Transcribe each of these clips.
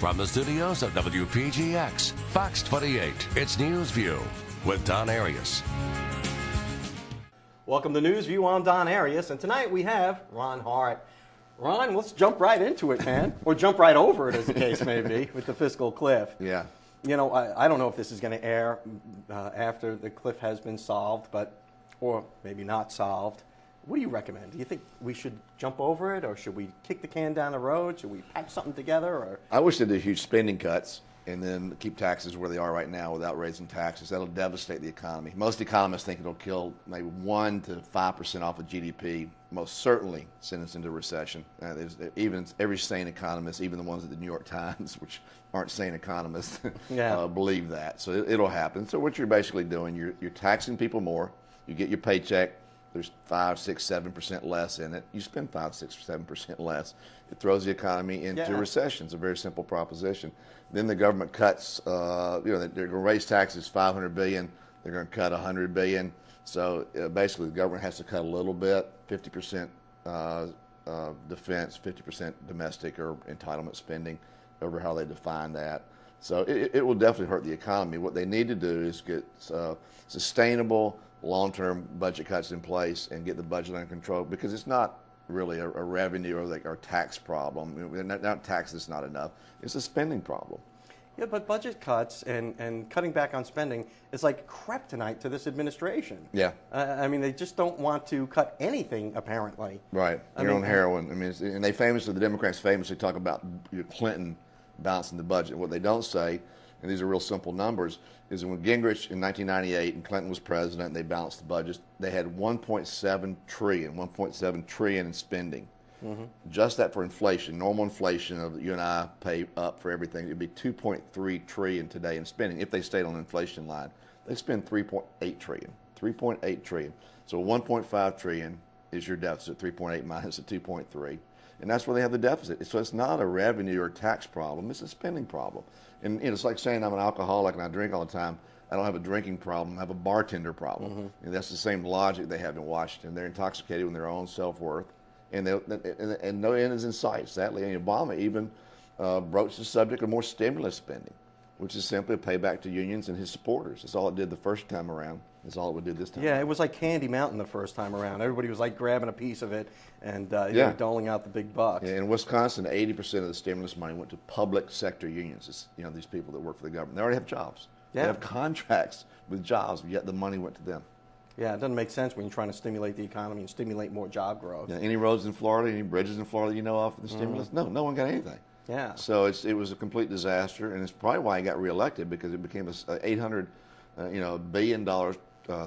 From the studios of WPGX, Fox 28, it's NewsView with Don Arias. Welcome to NewsView. I'm Don Arias, and tonight we have Ron Hart. Ron, let's jump right into it, man. Or jump right over it, as the case may be, with the fiscal cliff. Yeah. You know, I don't know if this is going to air after the cliff has been solved, or maybe not solved. What do you recommend? Do you think we should jump over it, or should we kick the can down the road? Should we patch something together? Or I wish they'd do huge spending cuts and then keep taxes where they are right now without raising taxes. That'll devastate the economy. Most economists think it'll kill maybe 1 to 5% off of GDP. Most certainly send us into recession. Even every sane economist, even the ones at the New York Times, which aren't sane economists, believe that. So it'll happen. So what you're basically doing, you're taxing people more. You get your paycheck. There's 5, 6, 7% less in it. You spend 5, 6, 7% less. It throws the economy into recession. It's a very simple proposition. Then the government cuts. They're going to raise taxes $500 billion. They're going to cut $100 billion. So basically, the government has to cut a little bit, 50% defense, 50% domestic or entitlement spending, over how they define that. So it will definitely hurt the economy. What they need to do is get sustainable, long-term budget cuts in place and get the budget under control, because it's not really a revenue or tax problem. Not tax is not enough. It's a spending problem. Yeah, but budget cuts and cutting back on spending is like kryptonite to this administration. Yeah. I mean, they just don't want to cut anything, apparently. Right. You're on heroin. I mean, and the Democrats famously talk about Clinton balancing the budget. What they don't say, and these are real simple numbers, is that when Gingrich in 1998 and Clinton was president and they balanced the budget, they had $1.7 trillion in spending. Mm-hmm. Just that for inflation, normal inflation of you and I pay up for everything, it'd be $2.3 trillion today in spending if they stayed on the inflation line. They spend $3.8 trillion. $3.8 trillion. So $1.5 trillion is your deficit, 3.8 minus the 2.3. And that's where they have the deficit. So it's not a revenue or tax problem, it's a spending problem. And it's like saying I'm an alcoholic and I drink all the time. I don't have a drinking problem, I have a bartender problem. Mm-hmm. And that's the same logic they have in Washington. They're intoxicated with their own self-worth, and no end is in sight, sadly. And Obama even broached the subject of more stimulus spending, which is simply a payback to unions and his supporters. That's all it did the first time around. That's all it would do this time. Yeah, it was like Candy Mountain the first time around. Everybody was like grabbing a piece of it and doling out the big bucks. Yeah, in Wisconsin, 80% of the stimulus money went to public sector unions. It's, these people that work for the government. They already have jobs. Yeah. They have contracts with jobs, yet the money went to them. Yeah, it doesn't make sense when you're trying to stimulate the economy and stimulate more job growth. Yeah, any roads in Florida, any bridges in Florida you know of for the stimulus? No one got anything. Yeah. So it was a complete disaster, and it's probably why he got reelected, because it became a $800 billion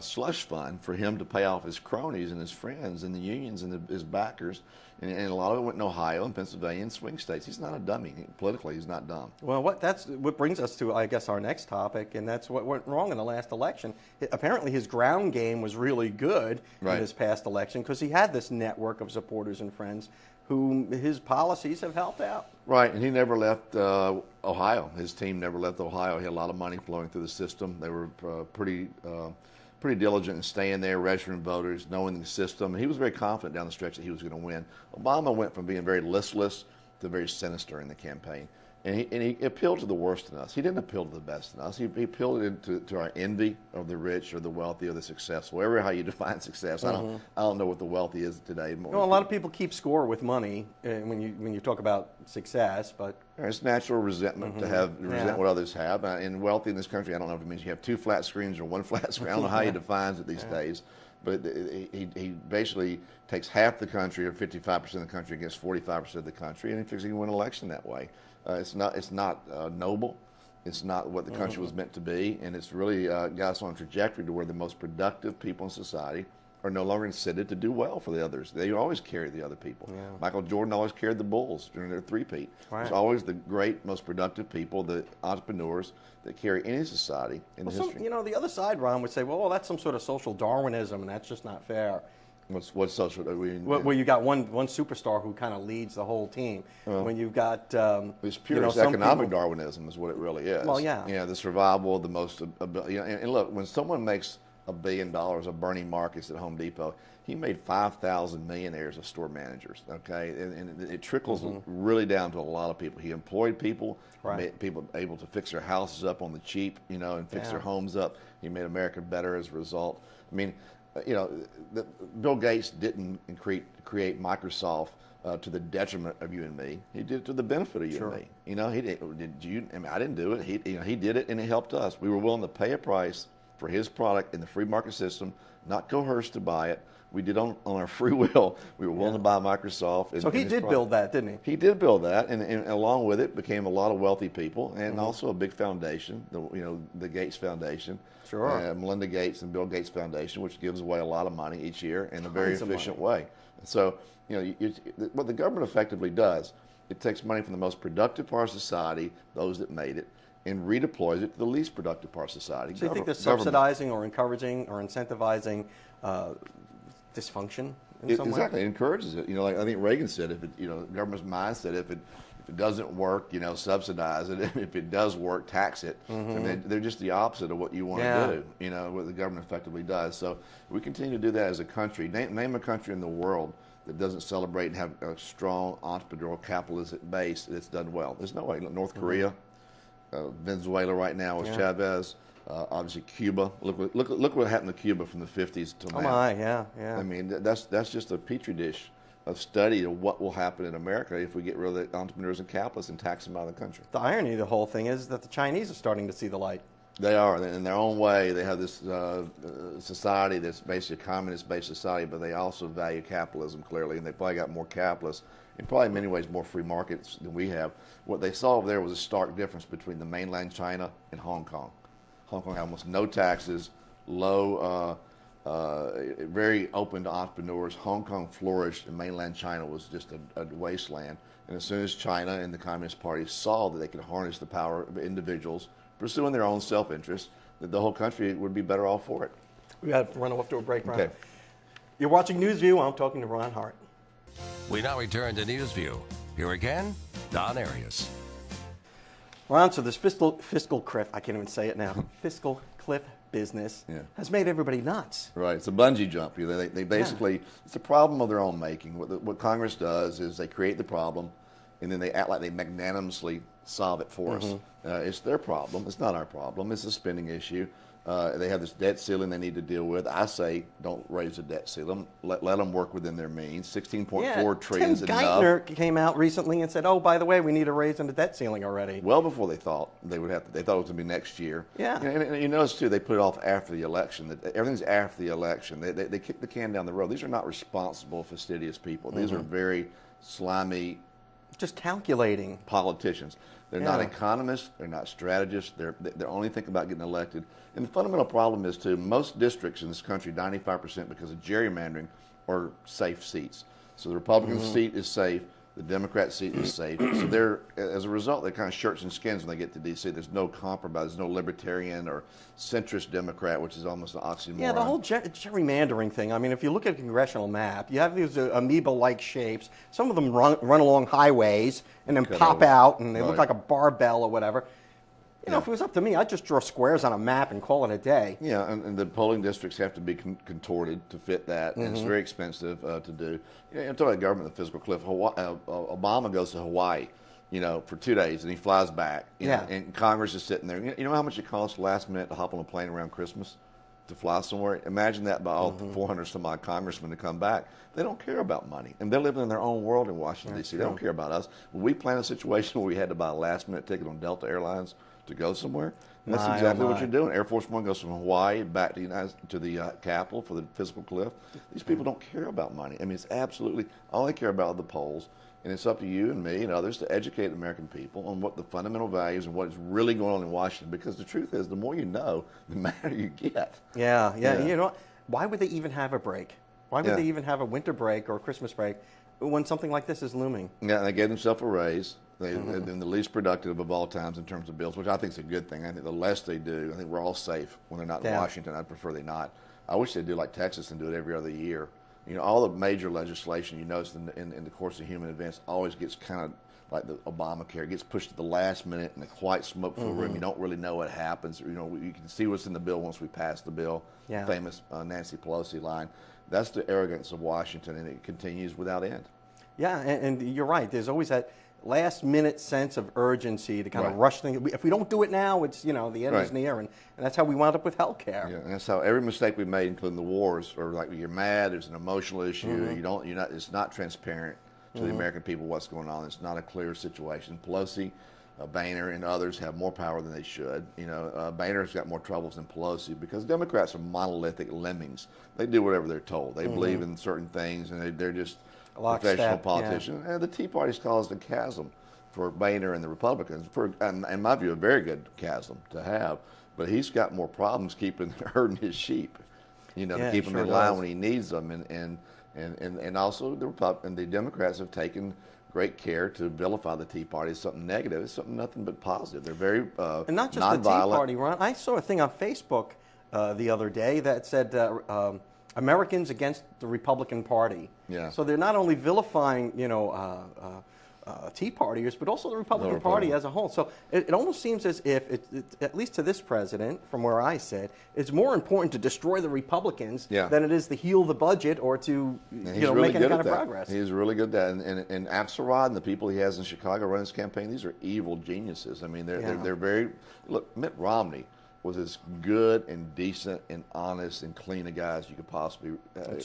slush fund for him to pay off his cronies and his friends and the unions and his backers, and a lot of it went in Ohio and Pennsylvania and swing states. He's not a dummy. Politically, he's not dumb. Well, that's what brings us to, I guess, our next topic, and that's what went wrong in the last election. Apparently, his ground game was really good in this past election, because he had this network of supporters and friends whom his policies have helped out. Right, and he never left Ohio. His team never left Ohio. He had a lot of money flowing through the system. They were pretty diligent in staying there, registering voters, knowing the system. And he was very confident down the stretch that he was going to win. Obama went from being very listless to very sinister in the campaign. And he appealed to the worst in us. He didn't appeal to the best in us. He appealed to our envy of the rich or the wealthy or the successful, whatever how you define success. Mm-hmm. I don't know what the wealthy is today. Well, a lot of people keep score with money when you talk about success, but it's natural resentment to resent what others have. And wealthy in this country, I don't know if it means you have 2 flat screens or 1 flat screen. I don't know how he defines it these days. But he basically takes half the country, or 55% of the country, against 45% of the country, and he thinks he can win an election that way. It's not noble. It's not what the country was meant to be, and it's really got us on a trajectory to where the most productive people in society are no longer incented to do well for the others. They always carry the other people. Yeah. Michael Jordan always carried the Bulls during their three-peat. Right. It's always the great, most productive people, the entrepreneurs, that carry any society in history. The other side, Ron, would say, well, that's some sort of social Darwinism, and that's just not fair. What's social? Well, you got one superstar who kind of leads the whole team. When you've got it's pure economic Darwinism is what it really is. Well, yeah. The survival, the most. And look, when someone makes $1 billion of burning markets at Home Depot. He made 5,000 millionaires of store managers, okay? And it trickles really down to a lot of people. He employed people, made people able to fix their houses up on the cheap, you know, and fix their homes up. He made America better as a result. I mean, you know, Bill Gates didn't create Microsoft to the detriment of you and me. He did it to the benefit of you and me. You know, he did you? I mean, I didn't do it. He did it, and it helped us. We were willing to pay a price for his product in the free market system, not coerced to buy it. We did on our free will. We were willing to buy Microsoft. And, so he did build that, didn't he? He did build that, and along with it became a lot of wealthy people, and also a big foundation. The Gates Foundation, Melinda Gates and Bill Gates Foundation, which gives away a lot of money each year in a very efficient way. So, you know, what the government effectively does, it takes money from the most productive part of society, those that made it, and redeploys it to the least productive part of society. So you think they're subsidizing or encouraging or incentivizing dysfunction in some way? Exactly, it encourages it. You know, like I think Reagan said, if it, you know, the government's mindset, if it doesn't work, you know, subsidize it. If it does work, tax it. And they're just the opposite of what you want to do. You know, what the government effectively does. So we continue to do that as a country. Name a country in the world that doesn't celebrate and have a strong entrepreneurial capitalistic base that's done well. There's no way. North Korea, Venezuela right now with Chavez. Obviously, Cuba. Look what happened to Cuba from the 50s to now. Oh my, yeah. I mean, that's just a petri dish of study of what will happen in America if we get rid of the entrepreneurs and capitalists and tax them out of the country. The irony of the whole thing is that the Chinese are starting to see the light. They are. In their own way, they have this society that's basically a communist-based society, but they also value capitalism, clearly, and they probably got more capitalists, and probably in many ways more free markets than we have. What they saw there was a stark difference between the mainland China and Hong Kong. Hong Kong had almost no taxes, low, very open to entrepreneurs. Hong Kong flourished, and mainland China was just a wasteland. And as soon as China and the Communist Party saw that they could harness the power of individuals pursuing their own self-interest, that the whole country would be better off for it. We got to run off to a break, Ron. Okay. You're watching NewsView. I'm talking to Ron Hart. We now return to NewsView. Here again, Don Arias. Ron, so this fiscal cliff, I can't even say it now, fiscal cliff business has made everybody nuts. Right, it's a bungee jump. They basically, it's a problem of their own making. What Congress does is they create the problem, and then they act like they magnanimously solve it for us. It's their problem. It's not our problem. It's a spending issue. They have this debt ceiling they need to deal with. I say don't raise the debt ceiling. Let them work within their means. 16.4 trillion is enough. Geithner came out recently and said, oh, by the way, we need a raise in the debt ceiling already. Well before they thought they would have to. They thought it was going to be next year. Yeah. And you notice, too, they put it off after the election. Everything's after the election. They kick the can down the road. These are not responsible, fastidious people. These are very slimy, just calculating politicians. They're not economists. They're not strategists. They're only thinking about getting elected. And the fundamental problem is, too, most districts in this country, 95% because of gerrymandering, are safe seats. So the Republican seat is safe. The Democrat seat is safe. So they're, as a result, they're kind of shirts and skins when they get to D.C. There's no compromise. There's no libertarian or centrist Democrat, which is almost an oxymoron. Yeah, the whole gerrymandering thing. I mean, if you look at a congressional map, you have these amoeba-like shapes. Some of them run along highways and then pop out, and they look like a barbell or whatever. You know, if it was up to me, I'd just draw squares on a map and call it a day. Yeah, and the polling districts have to be contorted to fit that, and it's very expensive to do. You know, I'm talking about government, the fiscal cliff. Obama goes to Hawaii, you know, for 2 days, and he flies back. You know, and Congress is sitting there. You know how much it costs last minute to hop on a plane around Christmas to fly somewhere? Imagine that by all 400 some odd congressmen to come back. They don't care about money, and they're living in their own world in Washington, D.C. They don't care about us. When we plan a situation where we had to buy a last-minute ticket on Delta Airlines to go somewhere, and that's exactly what you're doing. Air Force One goes from Hawaii back to the Capitol for the fiscal cliff. These people don't care about money. I mean, it's absolutely all they care about are the polls, and it's up to you and me and others to educate American people on what the fundamental values and what is really going on in Washington. Because the truth is, the more you know, the madder you get. Yeah. You know, why would they even have a break? Why would they even have a winter break or a Christmas break when something like this is looming? Yeah, they gave themselves a raise. They've been the least productive of all times in terms of bills, which I think is a good thing. I think the less they do, I think we're all safe when they're not in Washington. I'd prefer they not. I wish they'd do like Texas and do it every other year. You know, all the major legislation you notice in the course of human events always gets kind of like the Obamacare. It gets pushed at the last minute in a quiet, smoke-filled room. You don't really know what happens. You know, you can see what's in the bill once we pass the bill. Yeah. Famous Nancy Pelosi line. That's the arrogance of Washington, and it continues without end. Yeah, and you're right. There's always that last-minute sense of urgency to kind of rush things. If we don't do it now, it's, you know, the end is near, and that's how we wound up with health care. Yeah, and that's how every mistake we made, including the wars, or like you're mad, there's an emotional issue, it's not transparent to the American people what's going on. It's not a clear situation. Pelosi, Boehner, and others have more power than they should. You know, Boehner's got more troubles than Pelosi because Democrats are monolithic lemmings. They do whatever they're told. They believe in certain things, and they're just professional politicians. Yeah. And the Tea Party's caused a chasm for Boehner and the Republicans. In my view, a very good chasm to have. But he's got more problems herding his sheep. You know, to keep them in line when he needs them, and also the Democrats have taken great care to vilify the Tea Party as something negative. It's something nothing but positive. They're very and not just the Tea Party, Ron. I saw a thing on Facebook the other day that said Americans against the Republican Party. Yeah. So they're not only vilifying, you know, Tea Partiers, but also the Republican Party as a whole. So it almost seems as if, at least to this president, from where I sit, it's more important to destroy the Republicans than it is to heal the budget or to make any kind of progress. He's really good at that. And Axelrod and the people he has in Chicago running his campaign, these are evil geniuses. I mean, they're very, look, Mitt Romney was as good and decent and honest and clean a guy as you could possibly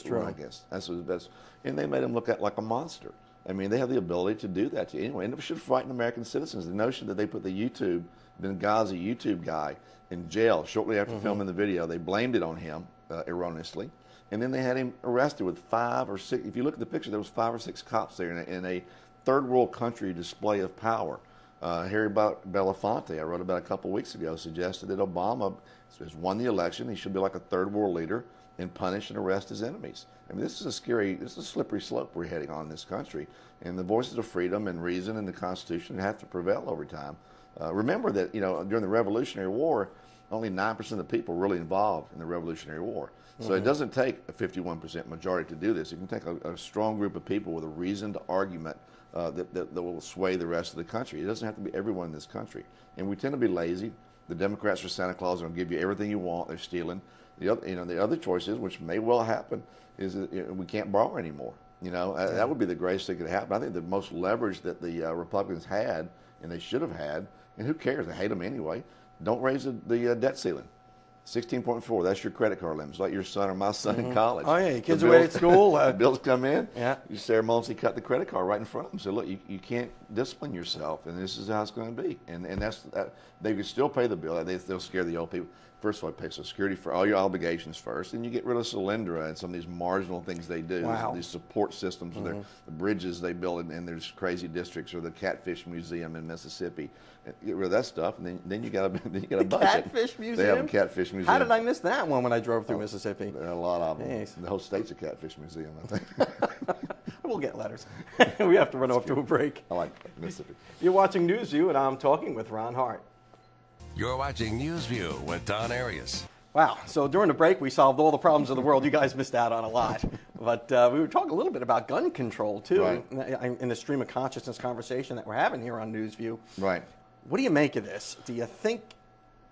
run against. That's the best. And they made him look like a monster. I mean, they have the ability to do that to anyone. And it should frighten American citizens. The notion that they put the Benghazi YouTube guy in jail shortly after filming the video, they blamed it on him erroneously. And then they had him arrested with 5 or 6. If you look at the picture, there was 5 or 6 cops there in a third world country display of power. Harry Belafonte, I wrote about a couple weeks ago, suggested that Obama has won the election. He should be like a third world leader and punish and arrest his enemies. I mean, this is a slippery slope we're heading on in this country. And the voices of freedom and reason and the Constitution have to prevail over time. Remember that, you know, during the Revolutionary War, only 9% of the people were really involved in the Revolutionary War. So it doesn't take a 51% majority to do this. It can take a strong group of people with a reasoned argument that will sway the rest of the country. It doesn't have to be everyone in this country. And we tend to be lazy. The Democrats are Santa Claus. They're going to give you everything you want. They're stealing. The other choices, which may well happen, is that we can't borrow anymore. You know, that would be the greatest thing that could happen. I think the most leverage that the Republicans had, and they should have had, and who cares? They hate them anyway. Don't raise the debt ceiling. 16.4, that's your credit card limit. It's like your son or my son in college. Oh, yeah, your kids away at school. The bills come in. Yeah. You ceremoniously cut the credit card right in front of them. So, look, you can't discipline yourself, and this is how it's going to be. And they can still pay the bill. They'll scare the old people. First of all, pay Social Security for all your obligations first, and you get rid of Solyndra and some of these marginal things they do. Wow. These support systems, the bridges they build in there's crazy districts, or the Catfish Museum in Mississippi. Get rid of that stuff, and then you got a budget. Catfish Museum. They have a Catfish Museum. How did I miss that one when I drove through Mississippi? There are a lot of them. Nice. The whole state's a Catfish Museum, I think. We'll get letters. We have to run off to a break. I like Mississippi. You're watching NewsView, and I'm talking with Ron Hart. You're watching NewsView with Don Arias. Wow. So during the break, we solved all the problems of the world. You guys missed out on a lot. But we were talking a little bit about gun control, too, in the stream of consciousness conversation that we're having here on NewsView. Right. What do you make of this? Do you think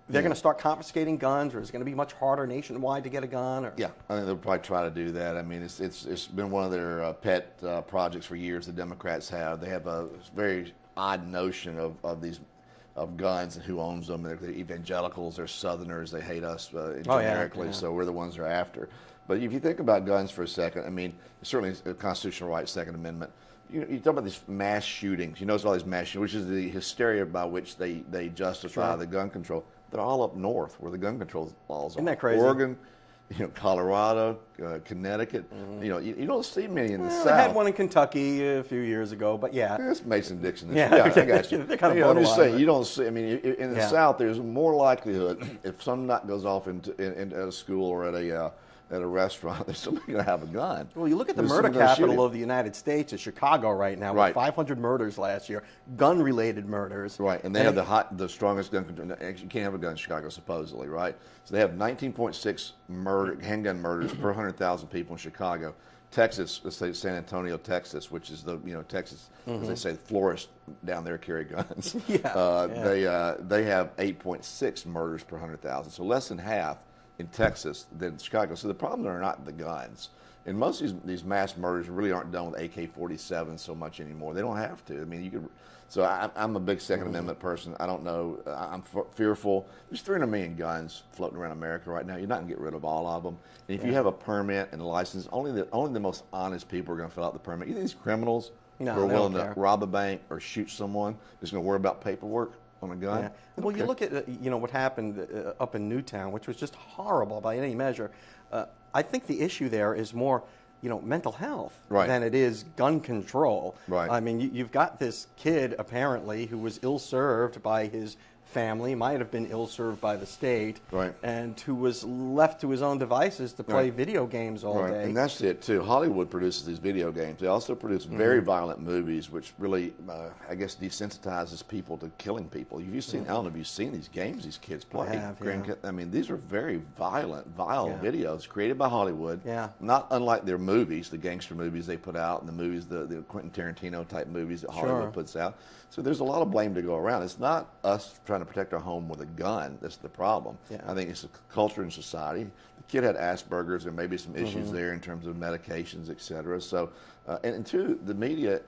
they're going to start confiscating guns, or is it going to be much harder nationwide to get a gun? Or? Yeah, I think they'll probably try to do that. I mean, it's been one of their pet projects for years. The Democrats have. They have a very odd notion of guns and who owns them. They're evangelicals, they're Southerners, they hate us generically, so we're the ones they're after. But if you think about guns for a second, I mean, certainly a constitutional right, Second Amendment. You talk about these mass shootings. You notice all these mass shootings, which is the hysteria by which they justify the gun control. They're all up north where the gun control laws are. Isn't that crazy? Oregon, Colorado, Connecticut. You don't see many in the South. They had one in Kentucky a few years ago, but it's Mason-Dixon. Yeah, I got you. They're kind of I'm just saying, you don't see. I mean, in the South, there's more likelihood if some nut goes off into a school or at a restaurant, there's somebody going to have a gun. Well, you look at the murder capital of the United States, is Chicago right now, with 500 murders last year, gun-related murders. Right, and they have the strongest gun control. Actually, you can't have a gun in Chicago, supposedly, right? So they have 19.6 handgun murders per 100,000 people in Chicago. Texas, let's say San Antonio, Texas, which is the Texas, as they say, the florists down there carry guns. They have 8.6 murders per 100,000, so less than half in Texas than Chicago. So the problem are not the guns. And most of these mass murders really aren't done with AK-47 so much anymore. They don't have to. I mean, you could. So I'm a big Second Amendment person. I don't know. I'm fearful. There's 300 million guns floating around America right now. You're not going to get rid of all of them. And if you have a permit and a license, only the most honest people are going to fill out the permit. You think these criminals who are willing to rob a bank or shoot someone is going to worry about paperwork on a gun? Well, you look at what happened up in Newtown, which was just horrible by any measure. I think the issue there is more mental health than it is gun control. I mean, you've got this kid apparently who was ill-served by his family, might have been ill-served by the state, and who was left to his own devices to play video games all day. And that's it too. Hollywood produces these video games. They also produce very violent movies, which really, I guess, desensitizes people to killing people. I don't know if you've seen these games these kids play. I mean, these are very vile videos created by Hollywood. Not unlike their movies, the gangster movies they put out, and the movies, the Quentin Tarantino type movies that Hollywood puts out. So there's a lot of blame to go around. It's not us trying to protect our home with a gun that's the problem. I think it's a culture in society. The kid had Asperger's. There may be some issues there in terms of medications, et cetera. So, and two, the media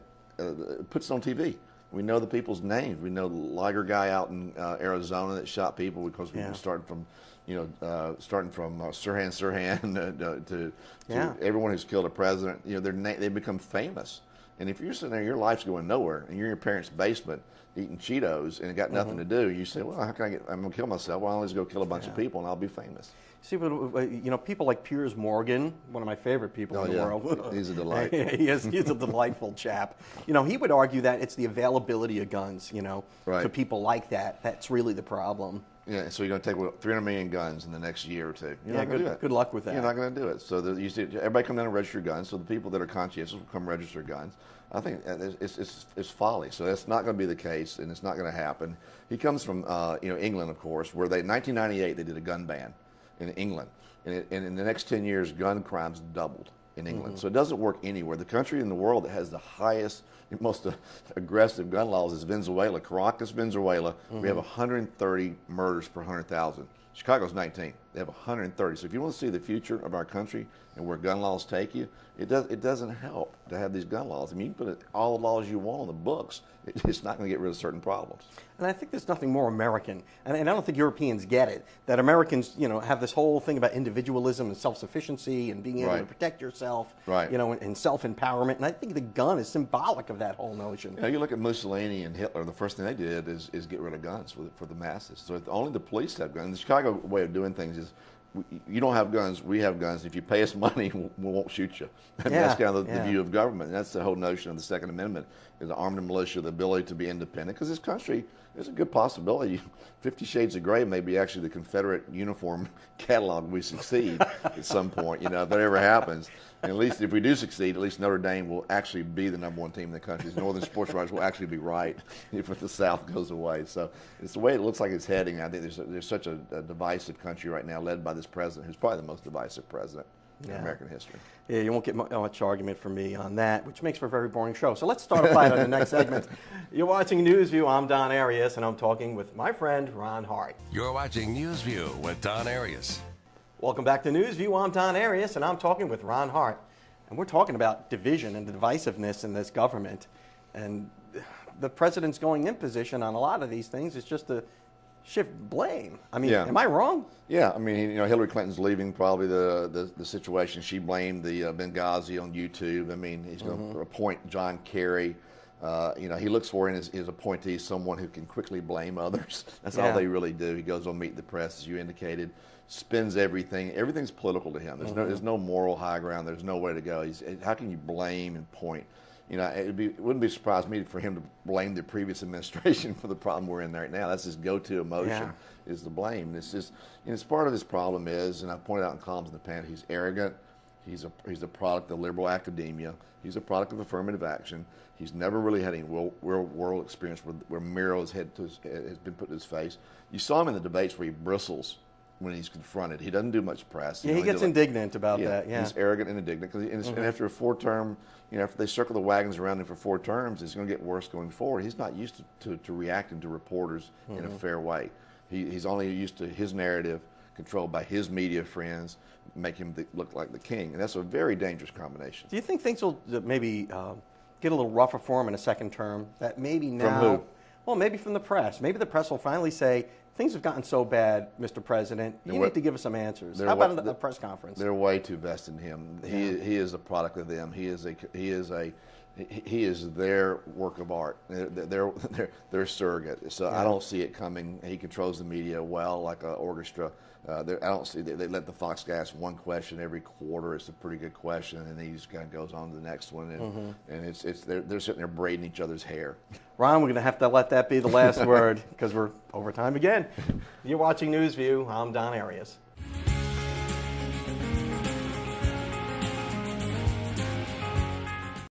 puts it on TV. We know the people's names. We know the Liger guy out in Arizona that shot people because we started from, Sirhan Sirhan to everyone who's killed a president. They become famous. And if you're sitting there, your life's going nowhere, and you're in your parents' basement eating Cheetos, and it got nothing to do, you say, well, how can I'm going to kill myself. Well, I'll just go kill a bunch of people, and I'll be famous. See, but people like Piers Morgan, one of my favorite people in the world. He's a delight. He's a delightful chap. He would argue that it's the availability of guns, to people like that. That's really the problem. Yeah, so you're going to take 300 million guns in the next year or two. You're not going to do it. Good luck with that. You're not going to do it. So you see, everybody come down and register guns. So the people that are conscientious will come register guns. I think it's folly. So that's not going to be the case, and it's not going to happen. He comes from England, of course, where in 1998 they did a gun ban in England, and in the next 10 years, gun crimes doubled in England. So it doesn't work anywhere. The country in the world that has the highest, most aggressive gun laws is Venezuela. Caracas, Venezuela. We have 130 murders per 100,000. Chicago's 19. They have 130. So if you want to see the future of our country and where gun laws take you, it doesn't help to have these gun laws. I mean, you can put all the laws you want on the books. It's not going to get rid of certain problems. And I think there's nothing more American, and I don't think Europeans get it, that Americans, have this whole thing about individualism and self-sufficiency and being able to protect yourself, and self-empowerment. And I think the gun is symbolic of that whole notion. You look at Mussolini and Hitler, the first thing they did is get rid of guns for the masses. So if only the police have guns. The Chicago way of doing things is, you don't have guns, we have guns. If you pay us money, we won't shoot you. And that's kind of the view of government. And that's the whole notion of the Second Amendment, is the armed militia, the ability to be independent. Because this country, there's a good possibility 50 Shades of Gray may be actually the Confederate uniform catalog we succeed at some point, if that ever happens. And at least if we do succeed, at least Notre Dame will actually be the #1 team in the country. The Northern sports writers will actually be right if the South goes away. So it's the way it looks like it's heading. I think there's such a divisive country right now, led by this president, who's probably the most divisive president in American history. Yeah, you won't get much argument from me on that, which makes for a very boring show. So let's start a fight on the next segment. You're watching NewsView. I'm Don Arias, and I'm talking with my friend, Ron Hart. You're watching NewsView with Don Arias. Welcome back to NewsView. I'm Don Arias, and I'm talking with Ron Hart. And we're talking about division and the divisiveness in this government. And the president's going in position on a lot of these things is just to shift blame. I mean, am I wrong? Yeah, I mean, Hillary Clinton's leaving probably the situation. She blamed the Benghazi on YouTube. I mean, he's going to appoint John Kerry. He looks for in his appointees someone who can quickly blame others. That's all they really do. He goes on Meet the Press, as you indicated, spins everything. Everything's political to him. There's no moral high ground. There's no way to go. How can you blame and point? It wouldn't be surprised me for him to blame the previous administration for the problem we're in right now. That's his go-to emotion, is the blame. And it's just, it's part of his problem is, and I've pointed out in columns in the past, he's arrogant. He's a product of liberal academia. He's a product of affirmative action. He's never really had any real world experience where Miro has been put to his face. You saw him in the debates where he bristles when he's confronted. He doesn't do much press. Yeah, he gets indignant about that. Yeah, he's arrogant and indignant. And after a 4-term, after they circle the wagons around him for 4 terms, it's going to get worse going forward. He's not used to reacting to reporters in a fair way. He's only used to his narrative, controlled by his media friends, make him look like the king. And that's a very dangerous combination. Do you think things will maybe get a little rougher for him in a second term? That maybe now. From who? Well, maybe from the press. Maybe the press will finally say, things have gotten so bad, Mr. President, you need to give us some ansers. How about a press conference? They're way too vested in him. He is a product of them. He is their work of art. They're surrogate. So I don't see it coming. He controls the media well, like an orchestra. I don't see they let the Fox guy ask one question every quarter. It's a pretty good question, and then he just kind of goes on to the next one, and they're sitting there braiding each other's hair. Ron, we're going to have to let that be the last word because we're over time again. You're watching NewsView. I'm Don Arias.